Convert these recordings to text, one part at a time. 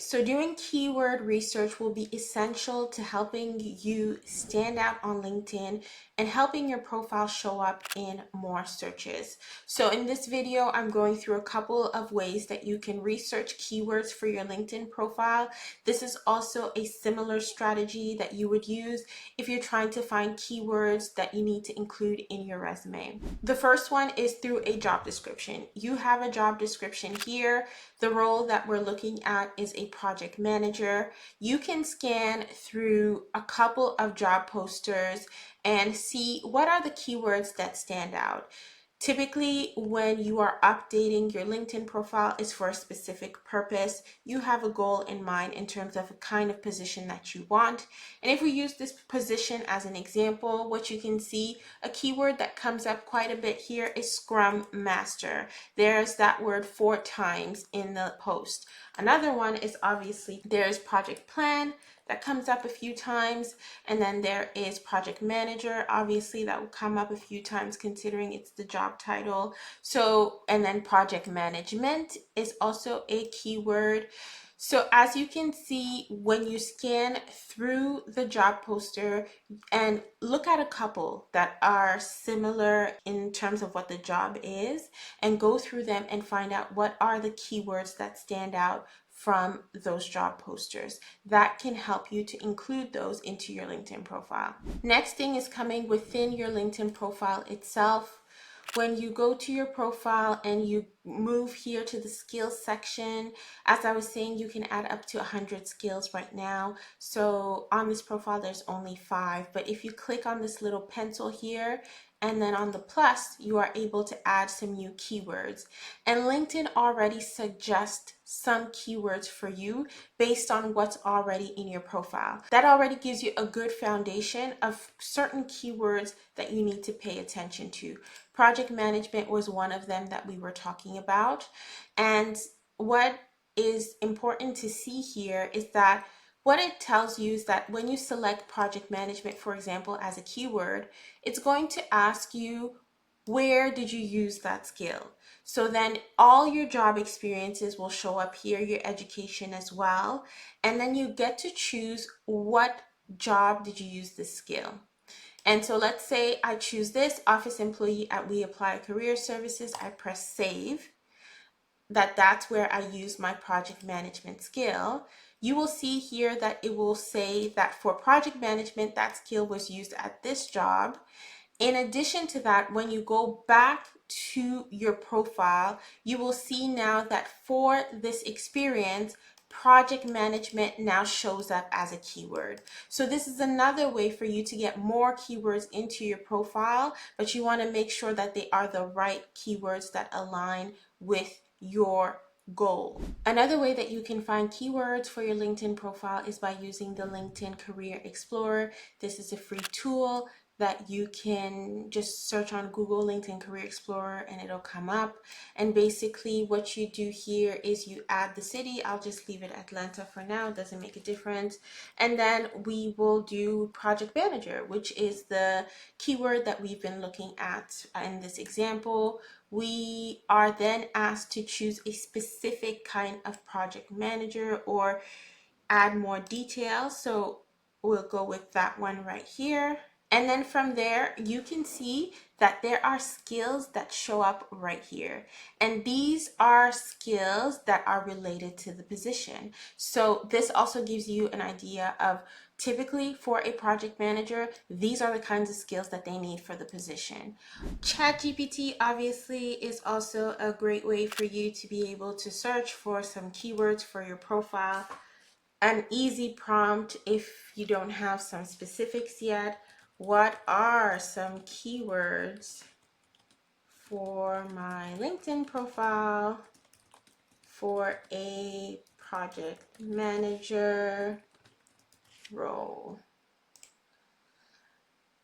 So doing keyword research will be essential to helping you stand out on LinkedIn and helping your profile show up in more searches. So in this video, I'm going through a couple of ways that you can research keywords for your LinkedIn profile. This is also a similar strategy that you would use if you're trying to find keywords that you need to include in your resume. The first one is through a job description. You have a job description here. The role that we're looking at is a project manager. You can scan through a couple of job posters and see what are the keywords that stand out. Typically, when you are updating your LinkedIn profile is for a specific purpose. You have a goal in mind in terms of a kind of position that you want. And if we use this position as an example, what you can see, a keyword that comes up quite a bit here is Scrum Master. There's that word 4 times in the post. Another one is obviously there's Project Plan that comes up a few times, and then there is Project Manager. Obviously that will come up a few times considering it's the job title. So, and then Project Management is also a keyword. So as you can see, when you scan through the job poster and look at a couple that are similar in terms of what the job is, and go through them and find out what are the keywords that stand out from those job posters. That can help you to include those into your LinkedIn profile. Next thing is coming within your LinkedIn profile itself. When you go to your profile and you move here to the skills section, as I was saying, you can add up to 100 skills right now. So on this profile, there's only 5. But if you click on this little pencil here, and then on the plus, you are able to add some new keywords. And LinkedIn already suggests some keywords for you based on what's already in your profile. That already gives you a good foundation of certain keywords that you need to pay attention to. Project management was one of them that we were talking about. And what is important to see here is that what it tells you is that when you select project management, for example, as a keyword, it's going to ask you, where did you use that skill? So then all your job experiences will show up here, your education as well. And then you get to choose what job did you use this skill. And so let's say I choose this office employee at We Apply Career Services. I press save. That's where I use my project management skill. You will see here that it will say that for project management, that skill was used at this job. In addition to that, when you go back to your profile, you will see now that for this experience, project management now shows up as a keyword. So this is another way for you to get more keywords into your profile, but you want to make sure that they are the right keywords that align with your goal. Another way that you can find keywords for your LinkedIn profile is by using the LinkedIn Career Explorer. This is a free tool that you can just search on Google LinkedIn Career Explorer and it'll come up. And basically what you do here is you add the city. I'll just leave it Atlanta for now, it doesn't make a difference. And then we will do project manager, which is the keyword that we've been looking at in this example. We are then asked to choose a specific kind of project manager or add more details. So we'll go with that one right here. And then from there, you can see that there are skills that show up right here. And these are skills that are related to the position. So this also gives you an idea of typically for a project manager, these are the kinds of skills that they need for the position. ChatGPT obviously is also a great way for you to be able to search for some keywords for your profile. An easy prompt if you don't have some specifics yet. What are some keywords for my LinkedIn profile for a project manager role?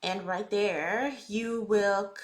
And right there, you will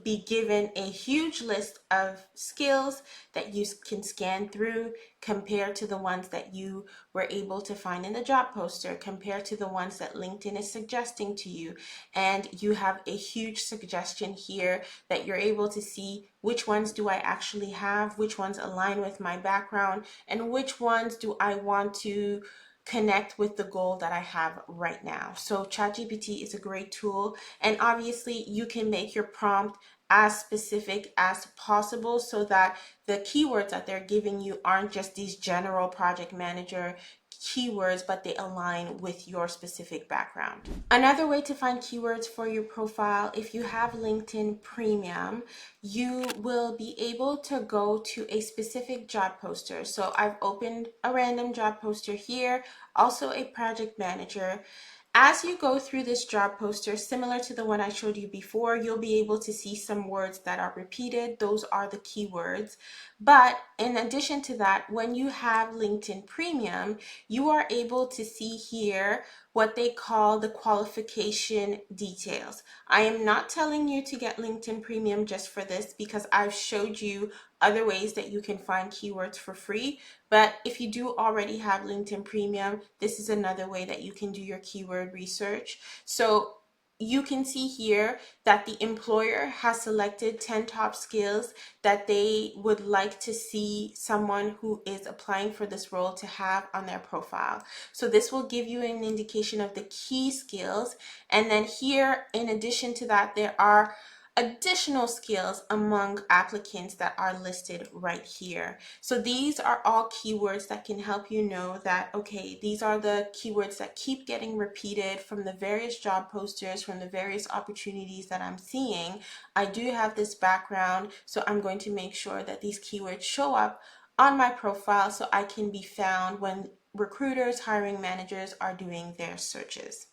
be given a huge list of skills that you can scan through, compared to the ones that you were able to find in the job poster, compared to the ones that LinkedIn is suggesting to you. And you have a huge suggestion here that you're able to see which ones do I actually have, which ones align with my background, and which ones do I want to connect with the goal that I have right now. So ChatGPT is a great tool, and obviously you can make your prompt as specific as possible so that the keywords that they're giving you aren't just these general project manager keywords, but they align with your specific background. Another way to find keywords for your profile, if you have LinkedIn Premium, you will be able to go to a specific job poster. So I've opened a random job poster here, also a project manager. As you go through this job poster, similar to the one I showed you before, you'll be able to see some words that are repeated. Those are the keywords. But in addition to that, when you have LinkedIn Premium, you are able to see here what they call the qualification details. I am not telling you to get LinkedIn Premium just for this, because I've showed you other ways that you can find keywords for free. But if you do already have LinkedIn Premium, this is another way that you can do your keyword research. So you can see here that the employer has selected 10 top skills that they would like to see someone who is applying for this role to have on their profile. So this will give you an indication of the key skills. And then here, in addition to that, there are additional skills among applicants that are listed right here. So these are all keywords that can help you know that, okay, these are the keywords that keep getting repeated from the various job posters, from the various opportunities that I'm seeing. I do have this background, so I'm going to make sure that these keywords show up on my profile so I can be found when recruiters, hiring managers are doing their searches.